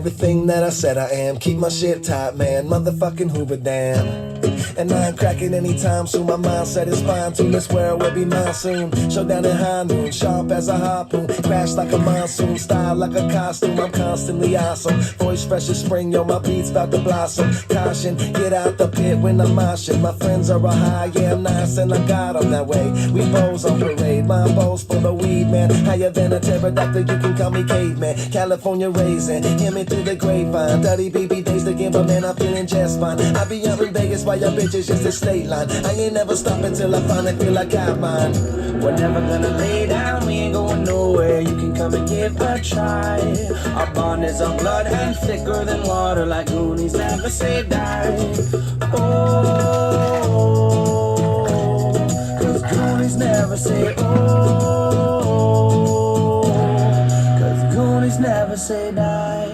everything that I said I am. Keep my shit tight, man. Motherfucking Hoover Dam. And I ain't cracking anytime soon. My mindset is fine too. This world will be mine soon. Showdown in high noon, sharp as a harpoon. Crash like a monsoon, style like a costume. I'm constantly awesome. Voice fresh as spring, yo, my beats about to blossom. Caution, get out the pit when I'm moshing. My friends are a high, yeah, I'm nice and I got 'em that way. We bows on parade, my bowls full of weed, man. Higher than a pterodactyl, you can call me caveman. California raisin, hear me through the grapevine. Dirty BB days again, but man, I'm feeling just fine. I be out in Vegas while your bitches just a state line. I ain't never stopping till I finally feel like I mine. We're never gonna lay down, we ain't going nowhere. You can come and give a try. Our bond is on blood and thicker than water, like Goonies never say die. Oh, 'cause Goonies never say oh, 'cause Goonies never say die.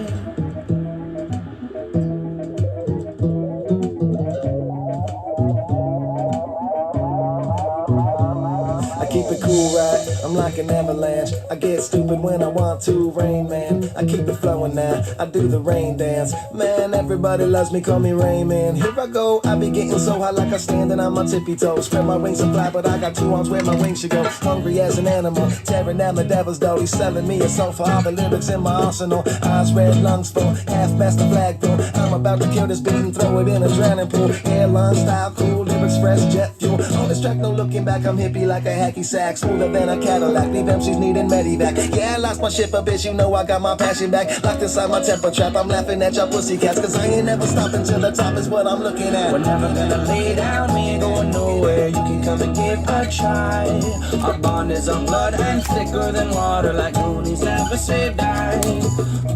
Keep it cool, right? I'm like an avalanche. I get stupid when I want to, Rain Man. I keep it flowing now. I do the rain dance. Man, everybody loves me, call me Rain Man. Here I go. I be getting so high like I'm standing on my tippy toes. Spread my wings and fly, but I got 2 arms where my wings should go. Hungry as an animal, tearing down the devil's door. He's selling me a song for all the lyrics in my arsenal. Eyes red, lungs full, half-master flag though. I'm about to kill this beat and throw it in a drowning pool. Airline style, cool, lyrics fresh, jet fuel. On this track, no looking back, I'm hippie like a hacky sack. Smoother than a Cadillac, leave MCs needing Medivac. Yeah, I lost my shit, but bitch, you know I got my passion back. Locked inside my temper trap, I'm laughing at your pussycats. Cause I ain't never stopping till the top is what I'm looking at. We're never gonna lay down, we ain't going nowhere. You can come and give a try. Our bond is on blood and thicker than water, like Goonies never say die.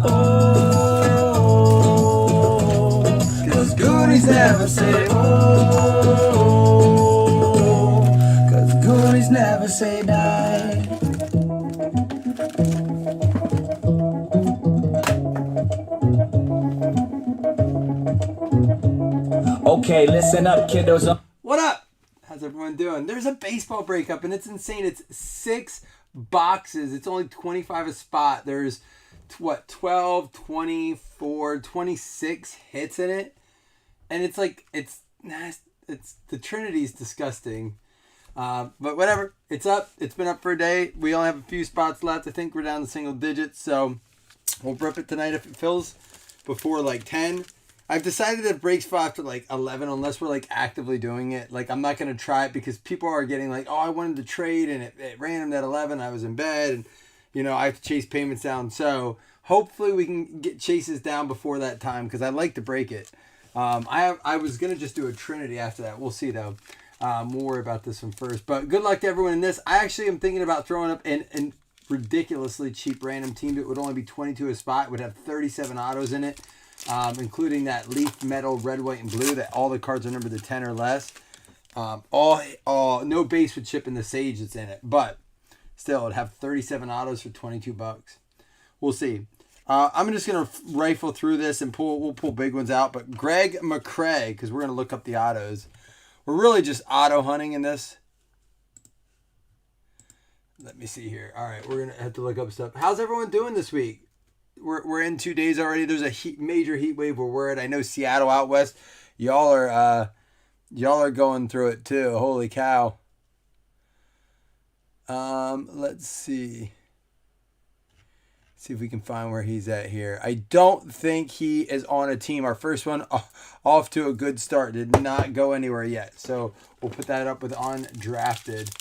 Oh, 'cause Goonies never say oh, Goonies never say die. Okay, listen up, kiddos. What up? How's everyone doing? There's a baseball breakup, and it's insane. It's 6 boxes. It's only 25 a spot. There's, 12, 24, 26 hits in it. And it's like, it's the Trinity's disgusting. But whatever, it's up. It's been up for a day. We only have a few spots left. I think we're down to single digits, so we'll rip it tonight if it fills before like 10. I've decided that it breaks for after like 11 unless we're like actively doing it. Like I'm not going to try it because people are getting like, oh, I wanted to trade and it randomed at 11. I was in bed and, you know, I have to chase payments down. So hopefully we can get chases down before that time because I'd like to break it. I was going to just do a Trinity after that. We'll see though. We'll worry about this one first. But good luck to everyone in this. I actually am thinking about throwing up an ridiculously cheap random team that would only be 22 a spot. It would have 37 autos in it, including that leaf metal red, white, and blue that all the cards are numbered to 10 or less. All no base would chip in the Sage that's in it. But still, it'd have 37 autos for $22. We'll see. I'm just going to rifle through this and we'll pull big ones out. But Greg McCrae, because we're going to look up the autos. We're really just auto hunting in this. Let me see here. All right, we're going to have to look up stuff. How's everyone doing this week? We're in 2 days already. There's a major heat wave where we're at. I know Seattle out west. Y'all are going through it too. Holy cow. Let's see. See if we can find where he's at here. I don't think he is on a team. Our first one off to a good start. Did not go anywhere yet. So we'll put that up with undrafted.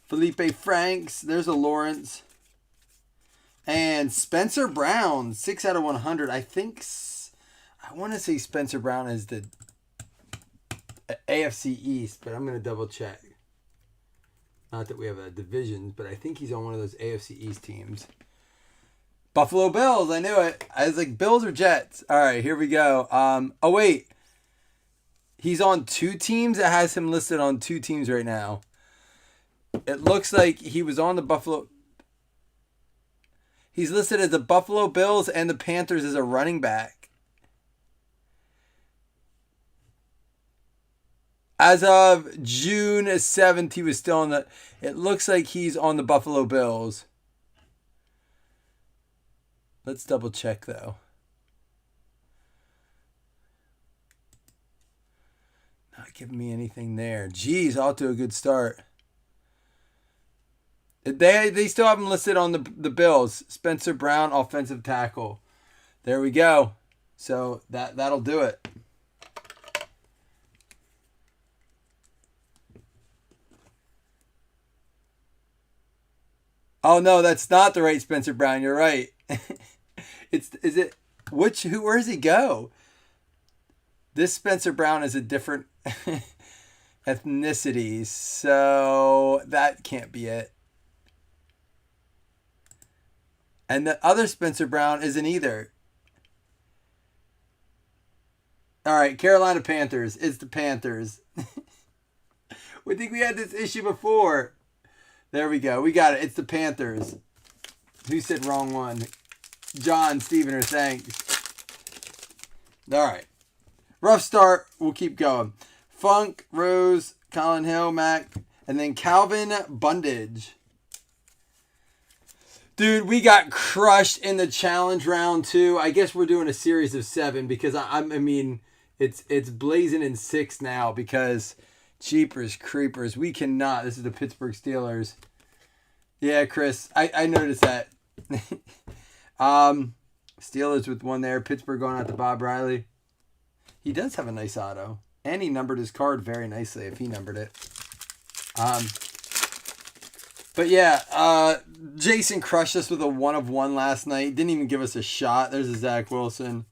Felipe Franks. There's a Lawrence. And Spencer Brown. 6 out of 100. I want to say Spencer Brown is the AFC East, but I'm going to double check. Not that we have a division, but I think he's on one of those AFC East teams. Buffalo Bills. I knew it. I was like, Bills or Jets? All right, here we go. Oh, wait. He's on 2 teams. It has him listed on 2 teams right now. It looks like he was on the Buffalo. He's listed as the Buffalo Bills and the Panthers as a running back. As of June 7th, he was still on the... It looks like he's on the Buffalo Bills. Let's double check though. Not giving me anything there. Jeez, off to a good start. They still have him listed on the Bills. Spencer Brown, offensive tackle. There we go. So that'll do it. Oh no, that's not the right Spencer Brown. You're right. Where does he go? This Spencer Brown is a different ethnicity, so that can't be it. And the other Spencer Brown isn't either. All right, Carolina Panthers. It's the Panthers. We think we had this issue before. There we go. We got it. It's the Panthers. Who said wrong one? John Stevener, thanks. All right. Rough start. We'll keep going. Funk, Rose, Colin Hill, Mac, and then Calvin Bundage. Dude, we got crushed in the challenge round 2. I guess we're doing a series of 7 because it's Blazzzin in 6 now because Jeepers Creepers. We cannot. This is the Pittsburgh Steelers. Yeah, Chris, I noticed that. Steelers with 1 there. Pittsburgh going out to Bob Riley. He does have a nice auto. And he numbered his card very nicely if he numbered it. But yeah, Jason crushed us with a 1 of 1 last night. Didn't even give us a shot. There's a Zach Wilson.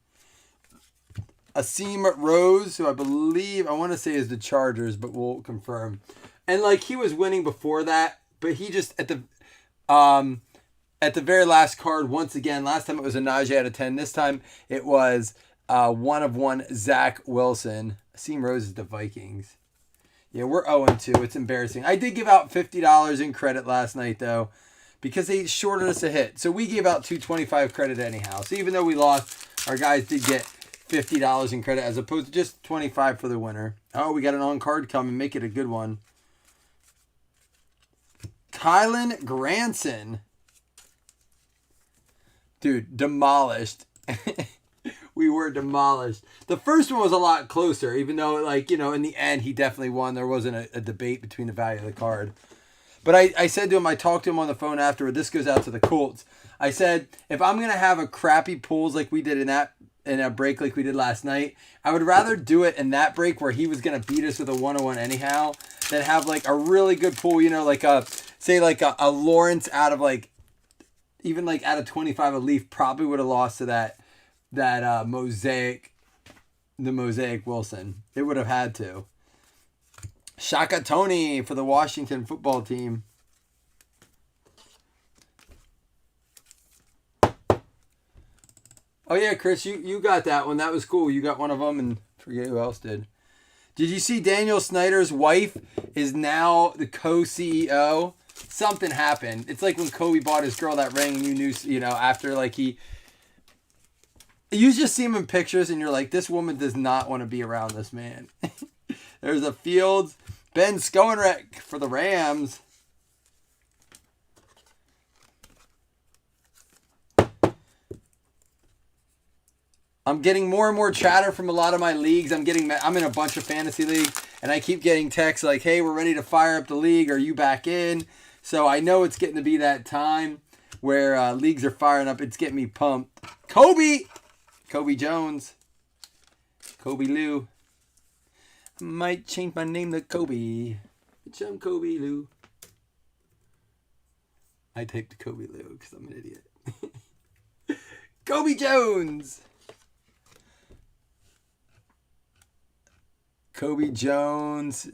Asim Rose, who I want to say is the Chargers, but we'll confirm. And like he was winning before that, but he just at the very last card once again. Last time it was a Najee out of 10. This time it was 1 of 1 Zach Wilson. Asim Rose is the Vikings. Yeah, we're 0-2. It's embarrassing. I did give out $50 in credit last night, though, because they shorted us a hit. So we gave out $225 credit anyhow. So even though we lost, our guys did get $50 in credit as opposed to just $25 for the winner. Oh, we got an on-card coming. Make it a good one. Kylan Granson. Dude, demolished. We were demolished. The first one was a lot closer, even though, in the end, he definitely won. There wasn't a debate between the value of the card. But I said to him, I talked to him on the phone afterward. This goes out to the Colts. I said, if I'm going to have a crappy pulls like we did in a break like we did last night, I would rather do it in that break where he was going to beat us with a 101 anyhow than have, a really good pull, a Lawrence out of, out of 25, a Leaf probably would have lost to that Mosaic Wilson. It would have had to. Shaka Tony for the Washington football team. Oh yeah, Chris, you got that one. That was cool. You got one of them, and forget who else did. Did you see Daniel Snyder's wife is now the co-CEO? Something happened. It's like when Kobe bought his girl that ring, and you knew, after you just see him in pictures and you're like, this woman does not want to be around this man. There's a Fields. Ben Skoenrek for the Rams. I'm getting more and more chatter from a lot of my leagues. I'm in a bunch of fantasy leagues, and I keep getting texts like, hey, we're ready to fire up the league. Are you back in? So I know it's getting to be that time where leagues are firing up. It's getting me pumped. Kobe Jones. Kobe Lou. I might change my name to Kobe. Bitch, I'm Kobe Lou. I typed Kobe Lou because I'm an idiot. Kobe Jones. Kobe Jones.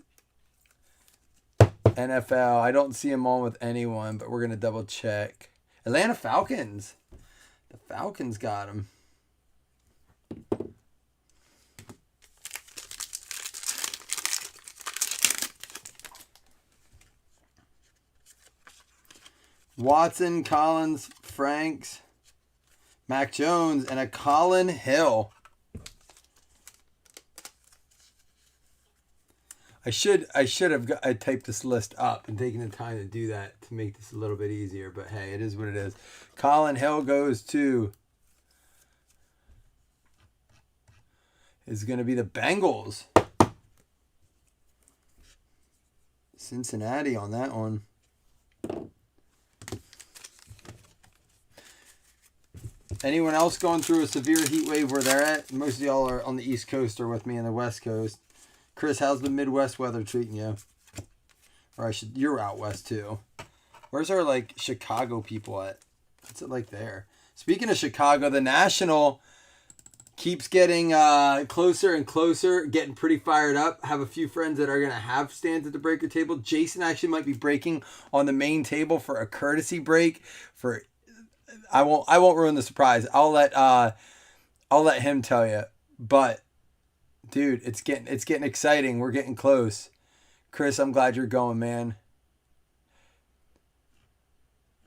NFL. I don't see him on with anyone, but we're going to double check. Atlanta Falcons. The Falcons got him. Watson, Collins, Franks, Mac Jones, and a Colin Hill. I should have typed this list up and taken the time to do that to make this a little bit easier. But hey, it is what it is. Colin Hill goes to is going to be the Bengals. Cincinnati on that one. Anyone else going through a severe heat wave where they're at? Most of y'all are on the East Coast or with me on the West Coast. Chris, how's the Midwest weather treating you? Or you're out west too. Where's our like Chicago people at? What's it like there? Speaking of Chicago, the National keeps getting closer and closer, getting pretty fired up. Have a few friends that are going to have stands at the breaker table. Jason actually might be breaking on the main table for a courtesy break. I won't ruin the surprise. I'll let him tell you. But dude, it's getting exciting. We're getting close. Chris, I'm glad you're going, man.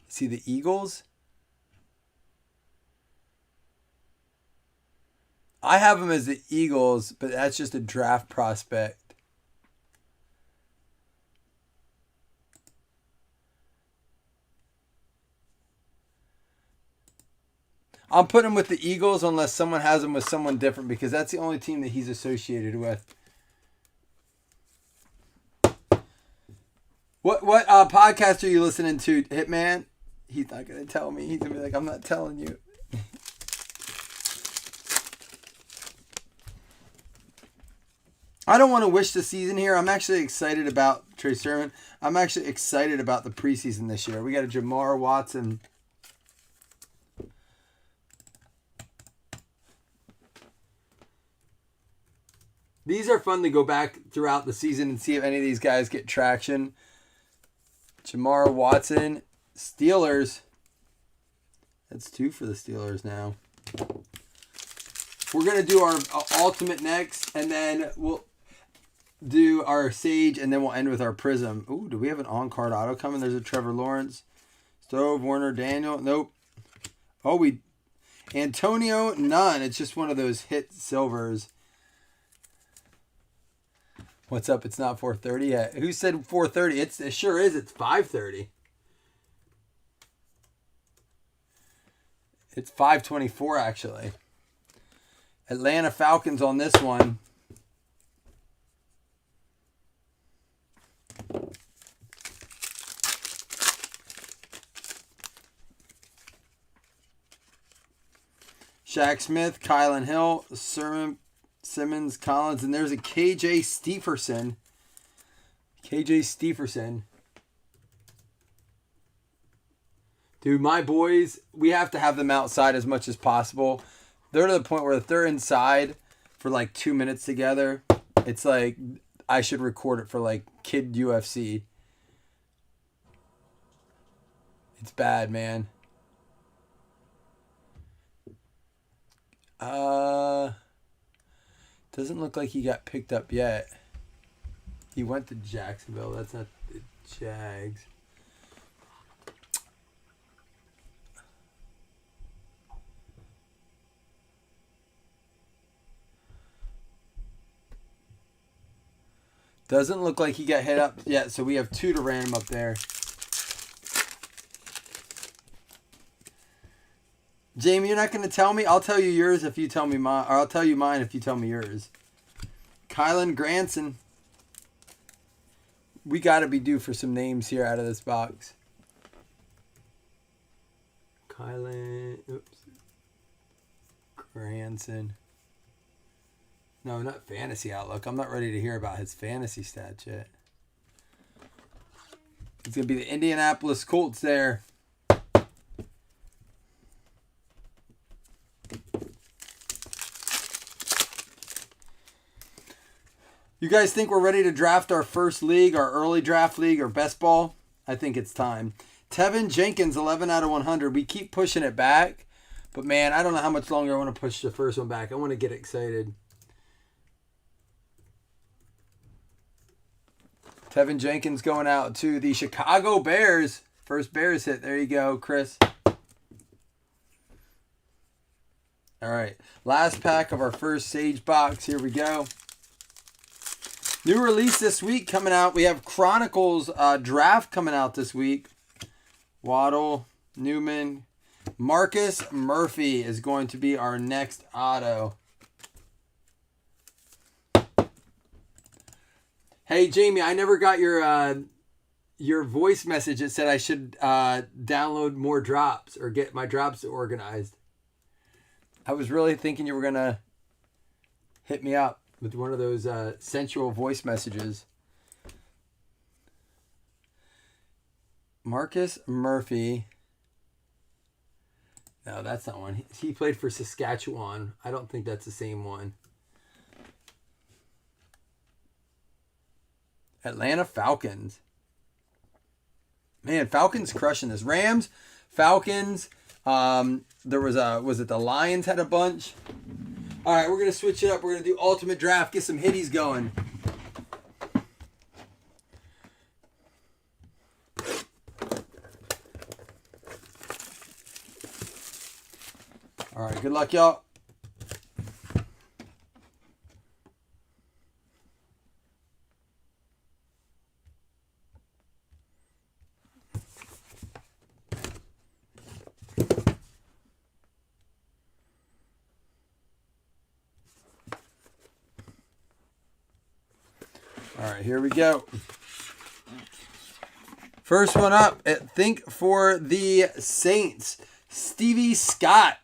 See the Eagles? I have them as the Eagles, but that's just a draft prospect. I'm putting him with the Eagles unless someone has him with someone different because that's the only team that he's associated with. What podcast are you listening to, Hitman? He's not going to tell me. He's going to be like, I'm not telling you. I don't want to wish the season here. I'm actually excited about Trey Sermon. I'm actually excited about the preseason this year. We got a Jamar Watson. These are fun to go back throughout the season and see if any of these guys get traction. Jamar Watson, Steelers. That's 2 for the Steelers now. We're going to do our ultimate next, and then we'll do our Sage, and then we'll end with our Prism. Ooh, do we have an on-card auto coming? There's a Trevor Lawrence. Stove, Warner, Daniel. Nope. Oh, Antonio, none. It's just one of those hit silvers. What's up? It's not 4:30 yet. Who said 4:30? It sure is. It's 5:30. It's 5:24 actually. Atlanta Falcons on this one. Shaq Smith, Kylan Hill, Simmons, Collins, and there's a KJ Stepherson. Dude, my boys, we have to have them outside as much as possible. They're to the point where if they're inside for like 2 minutes together, it's like I should record it for like Kid UFC. It's bad, man. Doesn't look like he got picked up yet. He went to Jacksonville. That's not the Jags. Doesn't look like he got hit up yet, so we have 2 to random up there. Jamie, you're not going to tell me? I'll tell you yours if you tell me mine. Or I'll tell you mine if you tell me yours. Kylan Granson. We got to be due for some names here out of this box. Kylan. Granson. No, not Fantasy Outlook. I'm not ready to hear about his fantasy stats yet. It's going to be the Indianapolis Colts there. You guys think we're ready to draft our first league, our early draft league, or best ball? I think it's time. Tevin Jenkins, 11 out of 100. We keep pushing it back. But, man, I don't know how much longer I want to push the first one back. I want to get excited. Tevin Jenkins going out to the Chicago Bears. First Bears hit. There you go, Chris. All right. Last pack of our first Sage box. Here we go. New release this week coming out. We have Chronicles draft coming out this week. Waddle, Newman. Marcus Murphy is going to be our next auto. Hey, Jamie, I never got your voice message that said I should download more drops or get my drops organized. I was really thinking you were going to hit me up with one of those sensual voice messages. Marcus Murphy. No, that's not one. He played for Saskatchewan. I don't think that's the same one. Atlanta Falcons. Man, Falcons crushing this. Rams, Falcons. There was it the Lions had a bunch? All right, we're going to switch it up. We're going to do Ultimate Draft. Get some hitties going. All right, good luck, y'all. All right, here we go. First one up, think for the Saints, Stevie Scott.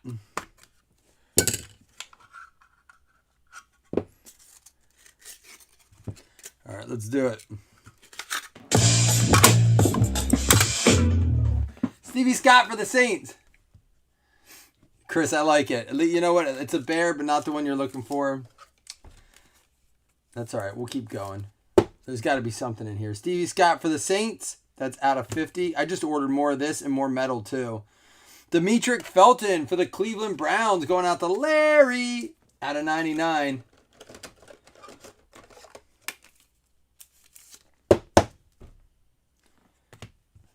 All right, let's do it. Stevie Scott for the Saints. Chris, I like it. You know what? It's a bear, but not the one you're looking for. That's all right. We'll keep going. There's got to be something in here. Stevie Scott for the Saints. That's out of 50. I just ordered more of this and more metal, too. Demetric Felton for the Cleveland Browns. Going out to Larry. Out of 99.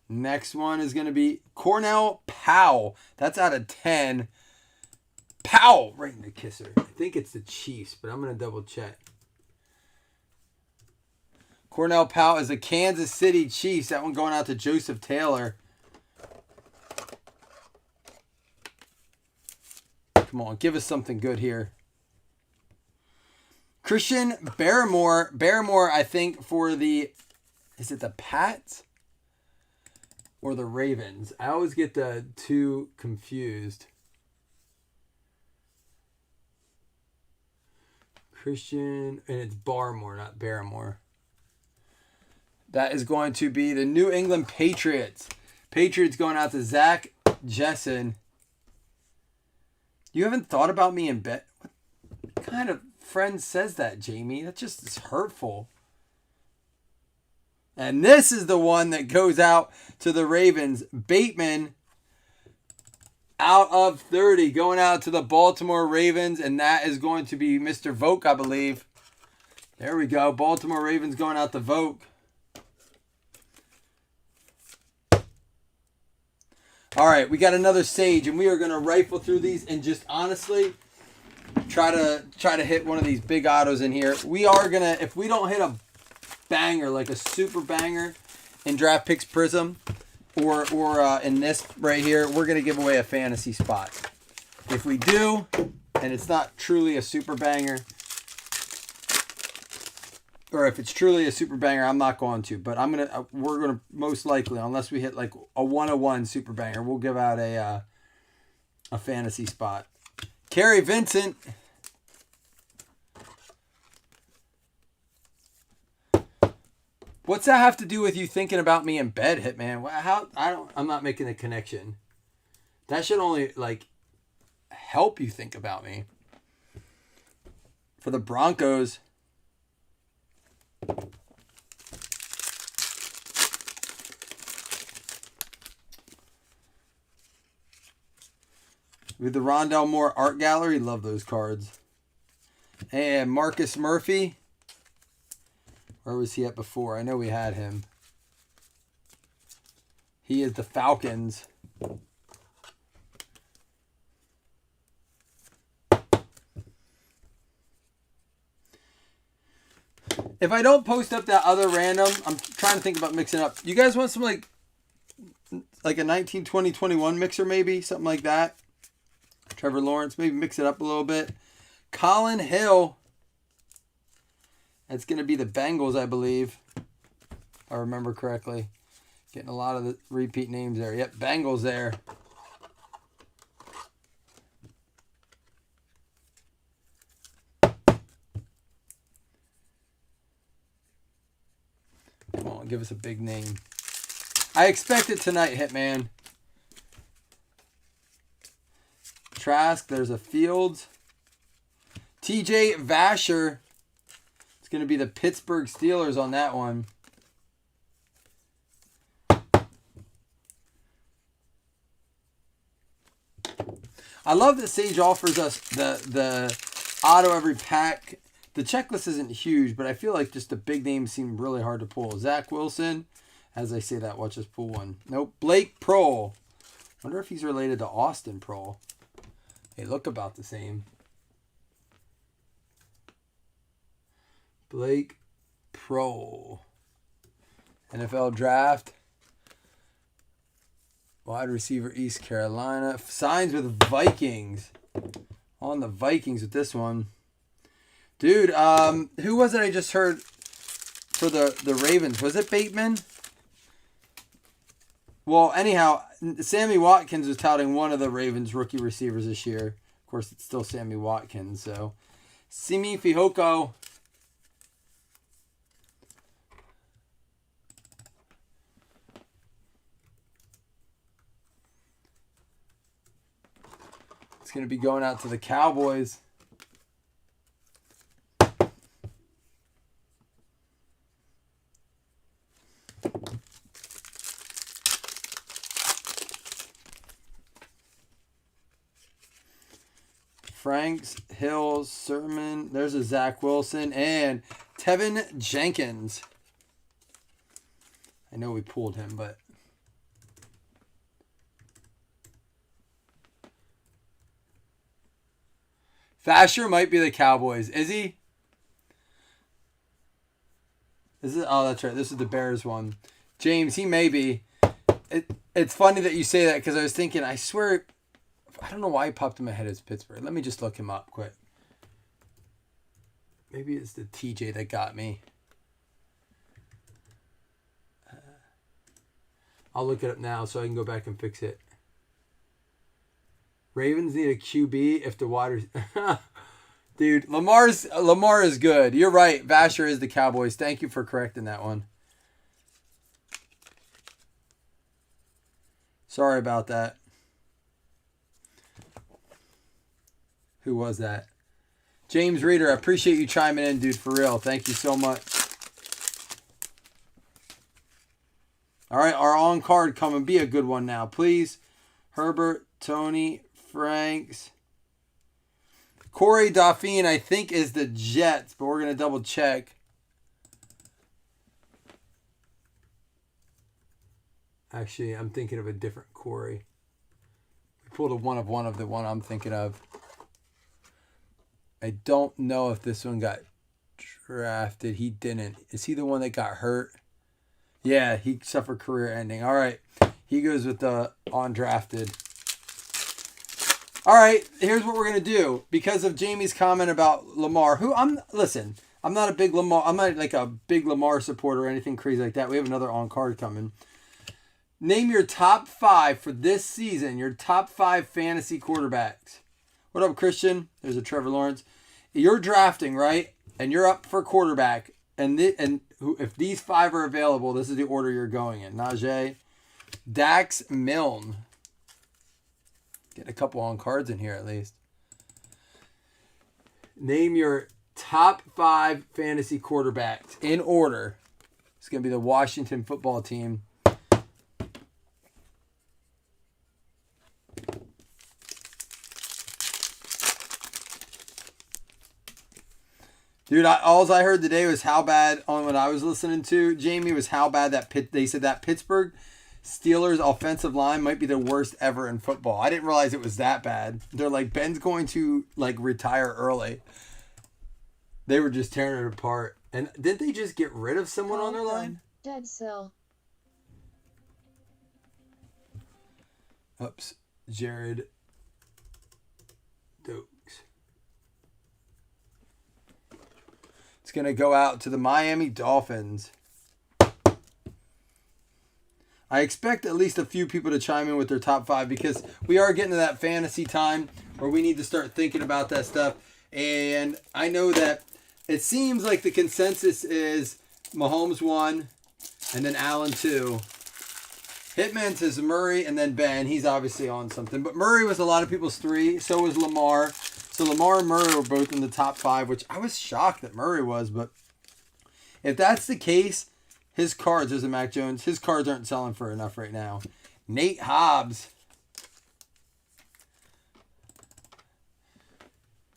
Next one is going to be Cornell Powell. That's out of 10. Powell. Right in the kisser. I think it's the Chiefs, but I'm going to double check. Cornell Powell is the Kansas City Chiefs. That one going out to Joseph Taylor. Come on, give us something good here. Christian Barrymore. Barrymore, I think, for the... Is it the Pats? Or the Ravens? I always get the two confused. Christian... And it's Barmore, not Barrymore. That is going to be the New England Patriots. Patriots going out to Zach Jessen. You haven't thought about me in bed? What kind of friend says that, Jamie? That just is hurtful. And this is the one that goes out to the Ravens. Bateman out of 30. Going out to the Baltimore Ravens. And that is going to be Mr. Volk, I believe. There we go. Baltimore Ravens going out to Volk. All right, we got another Sage, and we are going to rifle through these and just honestly try to hit one of these big autos in here. We are going to, if we don't hit a banger, like a super banger in Draft Picks Prism or in this right here, we're going to give away a fantasy spot. If we do, and it's not truly a super banger, or if it's truly a super banger, I'm not going to. But we're gonna most likely, unless we hit like a 101 super banger, we'll give out a fantasy spot. Kerry Vincent. What's that have to do with you thinking about me in bed, Hitman? I'm not making a connection. That should only like help you think about me. For the Broncos. With the Rondell Moore Art Gallery, love those cards. And Marcus Murphy. Where was he at before? I know we had him. He is the Falcons. If I don't post up that other random, I'm trying to think about mixing up. You guys want some like a 19, 20, 21 mixer maybe? Something like that. Trevor Lawrence, maybe mix it up a little bit. Colin Hill. It's going to be the Bengals, I believe. If I remember correctly. Getting a lot of the repeat names there. Yep, Bengals there. Come on, give us a big name. I expect it tonight, Hitman. Trask, there's a Fields. TJ Vasher. It's going to be the Pittsburgh Steelers on that one. I love that Sage offers us the auto every pack. The checklist isn't huge, but I feel like just the big names seem really hard to pull. Zach Wilson. As I say that, watch us pull one. Nope. Blake Prohl. Wonder if he's related to Austin Prohl. They look about the same. Blake Prohl. NFL draft. Wide receiver, East Carolina. Signs with Vikings. On the Vikings with this one. Dude, who was it I just heard for the Ravens? Was it Bateman? Well, anyhow, Sammy Watkins was touting one of the Ravens rookie receivers this year. Of course, it's still Sammy Watkins, so. Simi Fihoko. It's going to be going out to the Cowboys. Franks, Hills, Sermon. There's a Zach Wilson and Tevin Jenkins. I know we pulled him, but Fasher might be the Cowboys. Is he? Is it? Oh, that's right. This is the Bears one. James, he may be. It's funny that you say that because I was thinking, I swear, I don't know why he popped in my head as Pittsburgh. Let me just look him up quick. Maybe it's the TJ that got me. I'll look it up now so I can go back and fix it. Ravens need a QB if the water's... Dude, Lamar is good. You're right. Vasher is the Cowboys. Thank you for correcting that one. Sorry about that. Who was that? James Reeder, I appreciate you chiming in, dude, for real. Thank you so much. All right, our on-card coming. Be a good one now, please. Herbert, Tony, Franks. Corey Dauphine, I think, is the Jets, but we're going to double check. Actually, I'm thinking of a different Corey. We pulled a one of the one I'm thinking of. I don't know if this one got drafted. He didn't. Is he the one that got hurt? Yeah, he suffered career ending. All right. He goes with the undrafted. All right, here's what we're going to do. Because of Jamie's comment about Lamar, listen, I'm not a big Lamar, I'm not like a big Lamar supporter or anything crazy like that. We have another on-card coming. Name your top 5 for this season, your top 5 fantasy quarterbacks. What up, Christian? There's a Trevor Lawrence. You're drafting, right? And you're up for quarterback. If these 5 are available, this is the order you're going in. Najee, Dax Milne. Get a couple on cards in here at least. Name your top 5 fantasy quarterbacks in order. It's going to be the Washington football team. Dude, all I heard today was how bad, on what I was listening to, Jamie, was how bad they said that Pittsburgh Steelers offensive line might be the worst ever in football. I didn't realize it was that bad. They're like, Ben's going to retire early. They were just tearing it apart. And didn't they just get rid of someone on their line? Dead cell. Oops. Jared Dokes. It's going to go out to the Miami Dolphins. I expect at least a few people to chime in with their top 5 because we are getting to that fantasy time where we need to start thinking about that stuff. And I know that it seems like the consensus is Mahomes 1 and then Allen 2. Hitman says Murray and then Ben. He's obviously on something. But Murray was a lot of people's 3. So was Lamar. So Lamar and Murray were both in the top 5, which I was shocked that Murray was. But if that's the case, his cards, there's a Mac Jones, his cards aren't selling for enough right now. Nate Hobbs.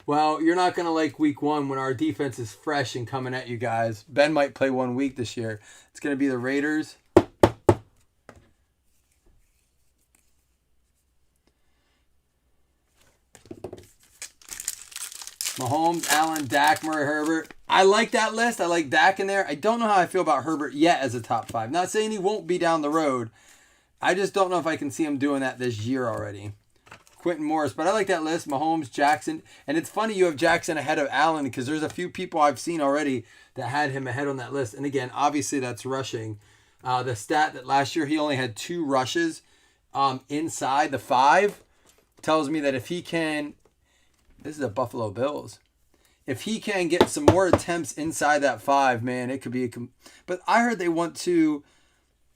Well, you're not going to like week 1 when our defense is fresh and coming at you guys. Ben might play 1 week this year. It's going to be the Raiders. Mahomes, Allen, Dak, Murray, Herbert. I like that list. I like Dak in there. I don't know how I feel about Herbert yet as a top 5. Not saying he won't be down the road. I just don't know if I can see him doing that this year already. Quentin Morris. But I like that list. Mahomes, Jackson. And it's funny you have Jackson ahead of Allen because there's a few people I've seen already that had him ahead on that list. And again, obviously that's rushing. The stat that last year he only had 2 rushes inside the 5 tells me that if he can... This is a Buffalo Bills. If he can get some more attempts inside that 5, man, it could be but I heard they want to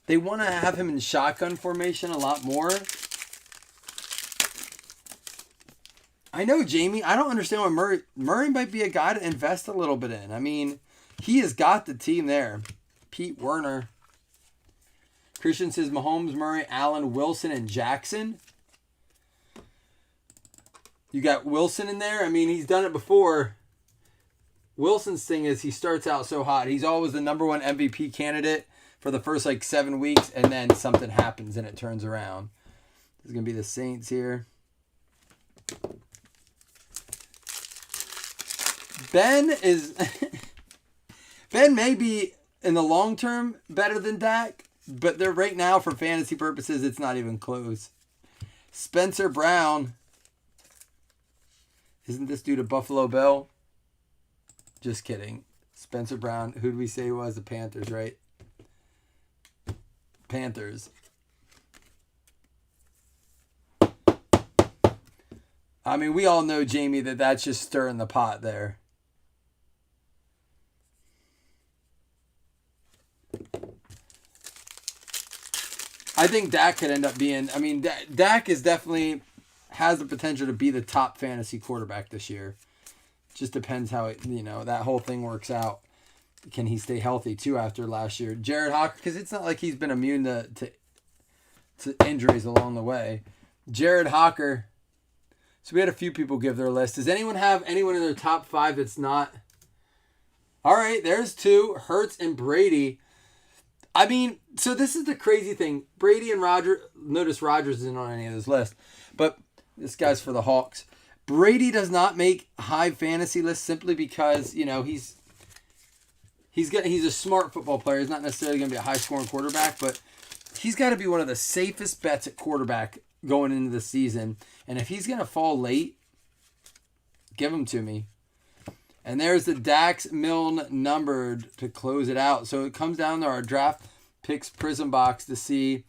have him in shotgun formation a lot more. I know, Jamie. I don't understand why Murray might be a guy to invest a little bit in. I mean, he has got the team there. Pete Werner. Christian says Mahomes, Murray, Allen, Wilson, and Jackson. You got Wilson in there. I mean, he's done it before. Wilson's thing is he starts out so hot. He's always the number 1 MVP candidate for the first 7 weeks, and then something happens and it turns around. This is going to be the Saints here. Ben may be in the long term better than Dak, but they're right now for fantasy purposes, it's not even close. Spencer Brown. Isn't this dude a Buffalo Bill? Just kidding. Spencer Brown. Who did we say he was? The Panthers, right? Panthers. I mean, we all know, Jamie, that that's just stirring the pot there. I think Dak could end up being... I mean, Dak is definitely... has the potential to be the top fantasy quarterback this year. Just depends how that whole thing works out. Can he stay healthy too after last year? Jared Hawker, because it's not like he's been immune to injuries along the way. Jared Hawker. So we had a few people give their list. Does anyone have anyone in their top 5 that's not? All right, there's 2. Hurts and Brady. I mean, so this is the crazy thing. Brady and Rodgers. Notice Rodgers isn't on any of this list, but this guy's for the Hawks. Brady does not make high fantasy lists simply because, he's a smart football player. He's not necessarily going to be a high-scoring quarterback, but he's got to be one of the safest bets at quarterback going into the season. And if he's going to fall late, give him to me. And there's the Dax Milne numbered to close it out. So it comes down to our draft picks prism box to see,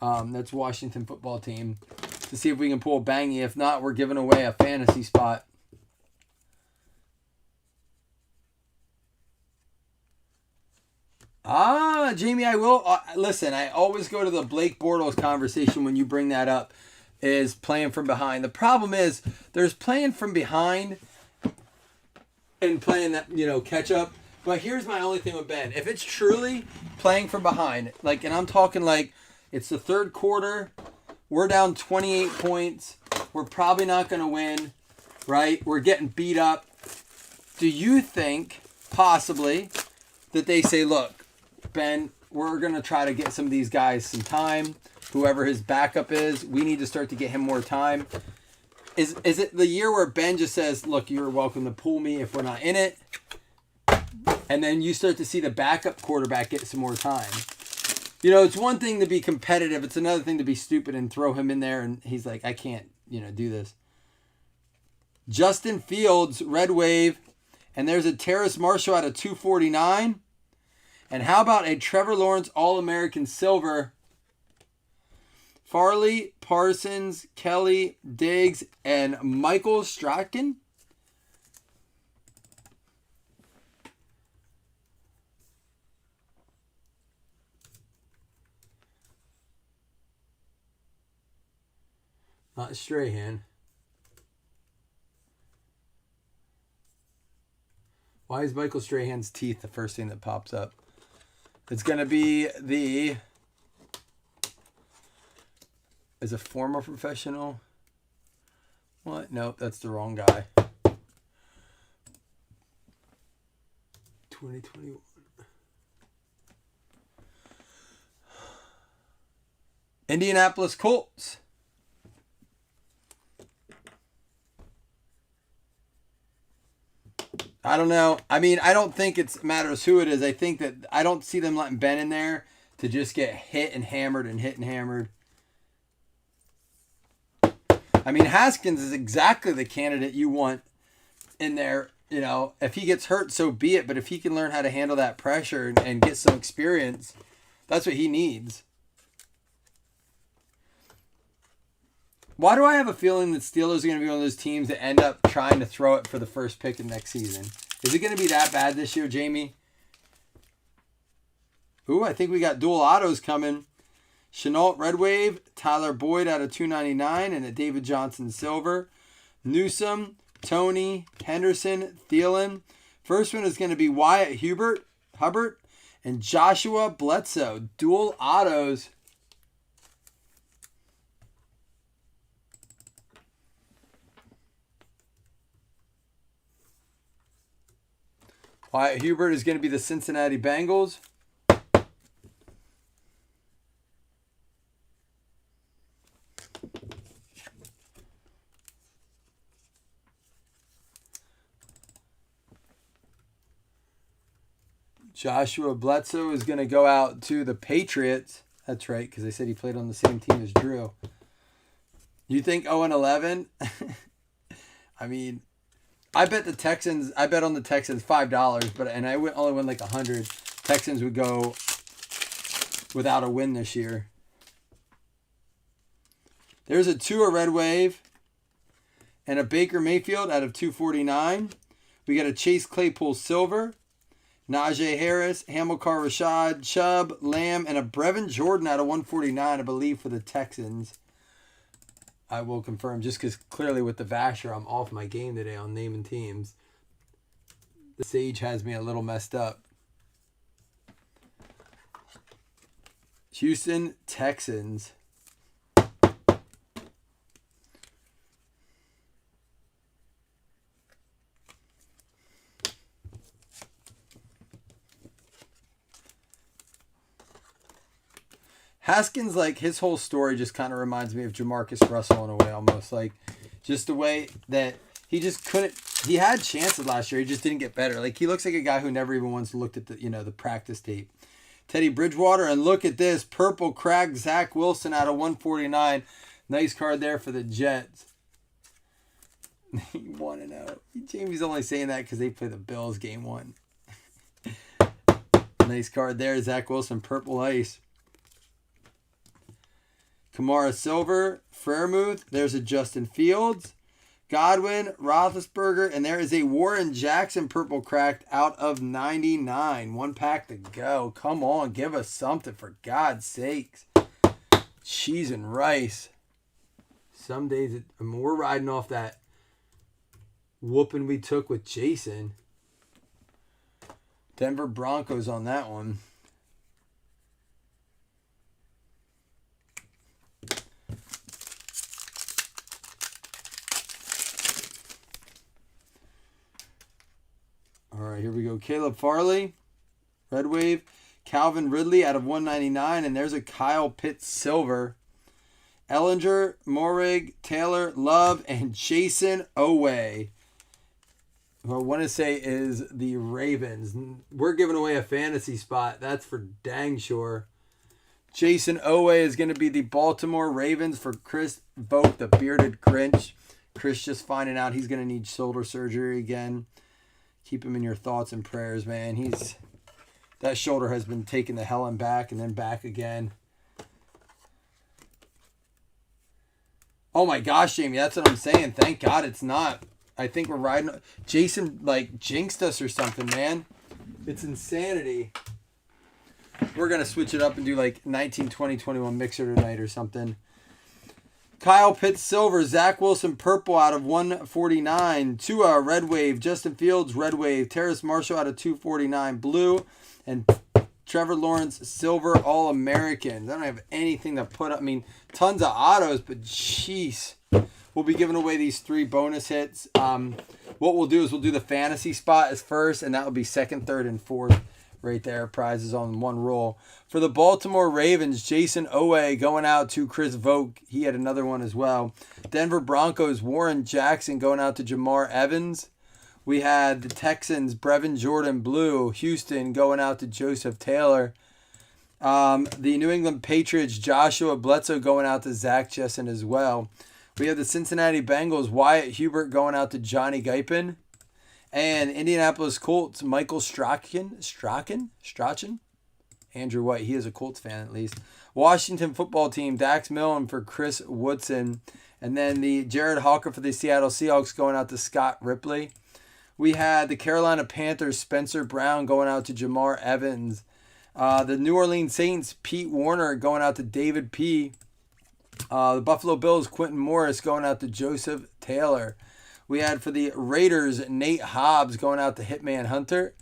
that's Washington football team, to see if we can pull a bangy. If not, we're giving away a fantasy spot. Jamie, I will. Listen, I always go to the Blake Bortles conversation when you bring that up, is playing from behind. The problem is there's playing from behind and playing that, catch up. But here's my only thing with Ben. If it's truly playing from behind, and I'm talking it's the 3rd quarter, we're down 28 points. We're probably not going to win, right? We're getting beat up. Do you think, possibly, that they say, look, Ben, we're going to try to get some of these guys some time. Whoever his backup is, we need to start to get him more time. Is it the year where Ben just says, look, you're welcome to pull me if we're not in it? And then you start to see the backup quarterback get some more time. It's one thing to be competitive. It's another thing to be stupid and throw him in there. And he's like, I can't, do this. Justin Fields, Red Wave. And there's a Terrace Marshall out of 249. And how about a Trevor Lawrence All-American Silver? Farley, Parsons, Kelly, Diggs, and Michael Strachan. Not Strahan. Why is Michael Strahan's teeth the first thing that pops up? It's going to be the... Is a former professional? What? Nope, that's the wrong guy. 2021. Indianapolis Colts. I don't know. I mean, I don't think it matters who it is. I think that I don't see them letting Ben in there to just get hit and hammered and hit and hammered. I mean, Haskins is exactly the candidate you want in there. You know, if he gets hurt, so be it. But if he can learn how to handle that pressure and get some experience, that's what he needs. Why do I have a feeling that Steelers are going to be one of those teams that end up trying to throw it for the first pick of next season? Is it going to be that bad this year, Jamie? Ooh, I think we got dual autos coming. Chenault Red Wave, Tyler Boyd out of 299, and a David Johnson Silver. Newsom, Tony, Henderson, Thielen. First one is going to be Wyatt Hubbard, and Joshua Bledsoe. Dual autos. Wyatt Hubbard is going to be the Cincinnati Bengals. Joshua Bledsoe is going to go out to the Patriots. That's right, because they said he played on the same team as Drew. You think 0-11? I mean, I bet on the Texans $5, and I only win like 100. Texans would go without a win this year. There's a Tua Red Wave and a Baker Mayfield out of 249. We got a Chase Claypool Silver, Najee Harris, Hamilcar Rashad, Chubb, Lamb, and a Brevin Jordan out of 149, I believe, for the Texans. I will confirm, just because clearly with the Vasher, I'm off my game today on naming teams. The Sage has me a little messed up. Houston Texans. Haskins, like, his whole story just kind of reminds me of Jamarcus Russell in a way, almost. Like, just the way that he just couldn't... He had chances last year. He just didn't get better. Like, he looks like a guy who never even once looked at the, the practice tape. Teddy Bridgewater, and look at this. Purple crack Zach Wilson out of 149. Nice card there for the Jets. 1-0. Jamie's only saying that because they play the Bills game 1. Nice card there. Zach Wilson, purple ice. Kamara Silver, Freiermuth. There's a Justin Fields. Godwin, Roethlisberger, and there is a Warren Jackson purple cracked out of 99. 1 pack to go. Come on, give us something for God's sakes. Cheese and rice. Some days we're riding off that whooping we took with Jason. Denver Broncos on that one. All right, here we go. Caleb Farley, Red Wave. Calvin Ridley out of 199. And there's a Kyle Pitts Silver. Ellinger, Morig, Taylor, Love, and Jason Oweh. Who I want to say is the Ravens. We're giving away a fantasy spot. That's for dang sure. Jason Oweh is going to be the Baltimore Ravens for Chris Vogt, the bearded Grinch. Chris just finding out he's going to need shoulder surgery again. Keep him in your thoughts and prayers, man. That shoulder has been taken to hell and back and then back again. Oh my gosh, Jamie, that's what I'm saying. Thank God it's not. I think we're riding. Jason, like, jinxed us or something, man. It's insanity. We're going to switch it up and do, like, 19, 20, 21 mixer tonight or something. Kyle Pitts, silver. Zach Wilson, purple out of 149. Tua, red wave. Justin Fields, red wave. Terrace Marshall out of 249. Blue. And Trevor Lawrence, silver, All-Americans. I don't have anything to put up. I mean, tons of autos, but jeez. We'll be giving away these 3 bonus hits. What we'll do is we'll do the fantasy spot as first, and that will be second, third, and fourth right there. Prizes on one roll. For the Baltimore Ravens, Jason Owe going out to Chris Vogt. He had another one as well. Denver Broncos, Warren Jackson going out to Jamar Evans. We had the Texans, Brevin Jordan, blue. Houston going out to Joseph Taylor. The New England Patriots, Joshua Bledsoe going out to Zach Jessen as well. We have the Cincinnati Bengals, Wyatt Hubert going out to Johnny Guypen. And Indianapolis Colts, Michael Strachan. Andrew White, he is a Colts fan at least. Washington football team, Dax Milne for Chris Woodson. And then the Jared Hawker for the Seattle Seahawks going out to Scott Ripley. We had the Carolina Panthers, Spencer Brown going out to Jamar Evans. The New Orleans Saints, Pete Warner going out to David P. The Buffalo Bills, Quentin Morris going out to Joseph Taylor. We had for the Raiders, Nate Hobbs going out to Hitman Hunter.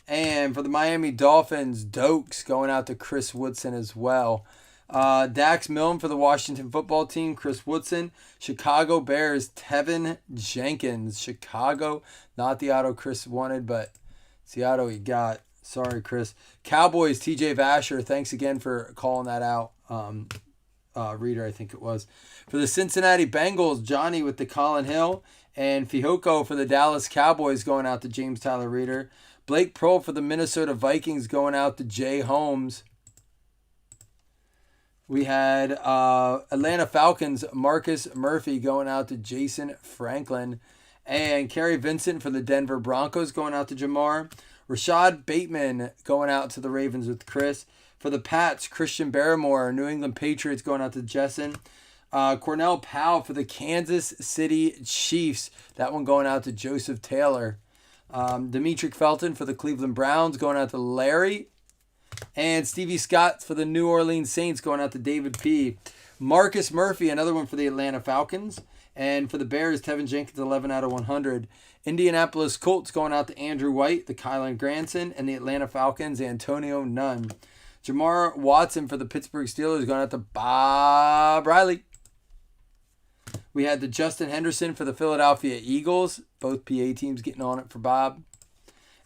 And for the Miami Dolphins, Dokes going out to Chris Woodson as well. Dax Milne for the Washington football team, Chris Woodson. Chicago Bears, Tevin Jenkins. Chicago, not the auto Chris wanted, but it's the auto he got. Sorry, Chris. Cowboys, TJ Vasher. Thanks again for calling that out. Reader, I think it was. For the Cincinnati Bengals, Johnny with the Colin Hill. And Fihoko for the Dallas Cowboys going out to James Tyler Reader. Blake Pearl for the Minnesota Vikings going out to Jay Holmes. We had Atlanta Falcons, Marcus Murphy going out to Jason Franklin. And Kerry Vincent for the Denver Broncos going out to Jamar. Rashad Bateman going out to the Ravens with Chris. For the Pats, Christian Barrymore, New England Patriots going out to Jessen. Cornell Powell for the Kansas City Chiefs. That one going out to Joseph Taylor. Demetric Felton for the Cleveland Browns going out to Larry. And Stevie Scott for the New Orleans Saints going out to David P. Marcus Murphy, another one for the Atlanta Falcons. And for the Bears, Tevin Jenkins, 11 out of 100. Indianapolis Colts going out to Andrew White, the Kylan Granson. And the Atlanta Falcons, Antonio Nunn. Jamar Watson for the Pittsburgh Steelers going out to Bob Riley. We had the Justin Henderson for the Philadelphia Eagles. Both PA teams getting on it for Bob.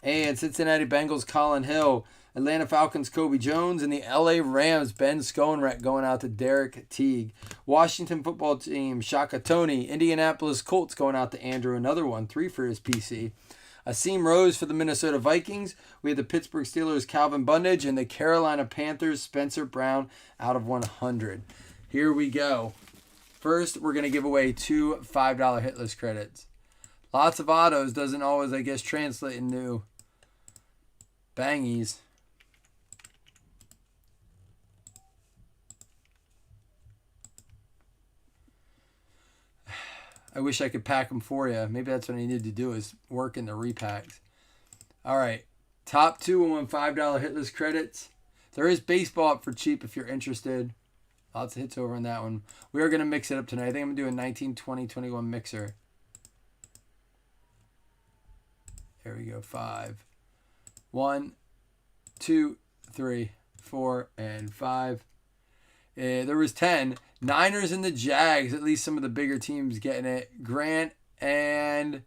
And Cincinnati Bengals, Colin Hill. Atlanta Falcons, Kobe Jones. And the LA Rams, Ben Skonrek going out to Derek Teague. Washington football team, Shaka Tony. Indianapolis Colts going out to Andrew. Another one, 3 for his PC. Asim Rose for the Minnesota Vikings. We had the Pittsburgh Steelers, Calvin Bundage. And the Carolina Panthers, Spencer Brown out of 100. Here we go. First, we're going to give away 2 $5 hit list credits. Lots of autos doesn't always, I guess, translate into bangies. I wish I could pack them for you. Maybe that's what I need to do is work in the repacks. All right. Top 2 will win $5 hit list credits. There is baseball up for cheap if you're interested. Lots of hits over on that one. We are going to mix it up tonight. I think I'm going to do a 19, 20, 21 mixer. There we go. 5. 1, 2, 3, 4, and 5. There was 10. Niners and the Jags. At least some of the bigger teams getting it. Grant and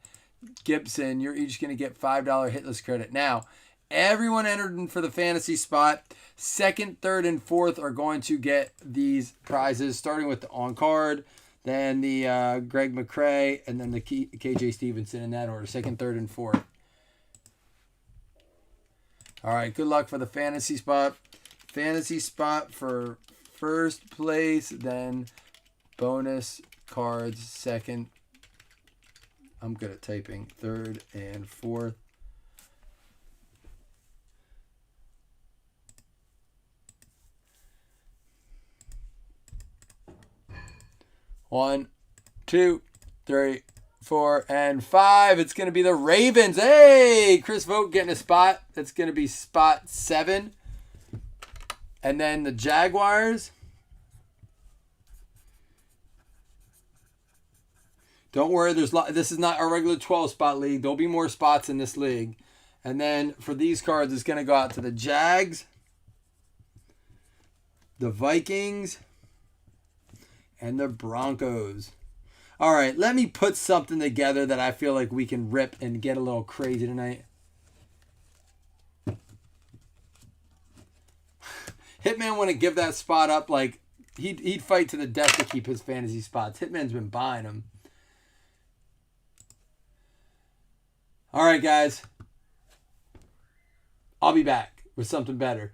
Gibson. You're each going to get $5 hit list credit. Now, everyone entered in for the fantasy spot. Second, third, and fourth are going to get these prizes, starting with the on-card, then the Greg McCrae, and then the KJ Stevenson in that order. Second, third, and fourth. All right, good luck for the fantasy spot. Fantasy spot for first place, then bonus cards, second. I'm good at typing. Third and fourth. 1, 2, 3, 4, and 5. It's going to be the Ravens. Hey, Chris Vogt getting a spot. That's going to be spot 7. And then the Jaguars. Don't worry, this is not a regular 12-spot league. There'll be more spots in this league. And then for these cards, it's going to go out to the Jags, the Vikings, and the Broncos. All right, let me put something together that I feel like we can rip and get a little crazy tonight. Hitman want to give that spot up like he'd fight to the death to keep his fantasy spots. Hitman's been buying them. All right, guys. I'll be back with something better.